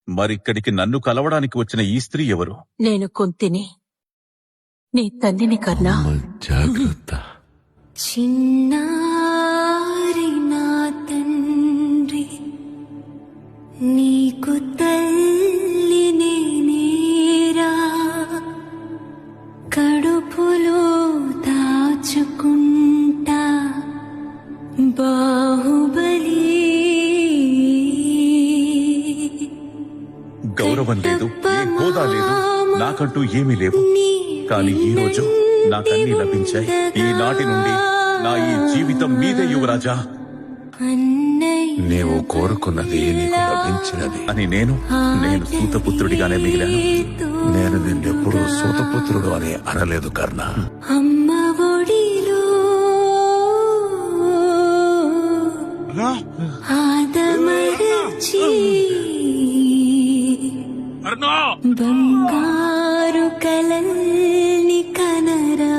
మరిక్కడికి నన్ను కలవడానికి వచ్చిన ఈ స్త్రీ ఎవరు? నేను కుంతిని, నీ తల్లిని కన్నా. జాగ్రత్త. చిన్నారి నా తండ్రి, నీకు తల్లి నేనేరా, కడుపులో దాచుకుంటా బాహుబలి. గౌరవం లేదు, ఏ హోదా లేదు, నాకంటూ ఏమీ లేవు. కానీ ఈ రోజు నాకన్నీ లభించాయి. ఈనాటి నుండి నా ఈ జీవితం మీదే యువరాజా. నీవు కోరుకున్నది నీకు లభించినది అని నేను సూతపుత్రుడిగానే మిగిలాను. నేను నిన్నెప్పుడు సూతపుత్రుడు అని అనలేదు కర్ణ. అమ్మ ఒడిలో ఆదమరచి బంగారు కలల్ని కనరా.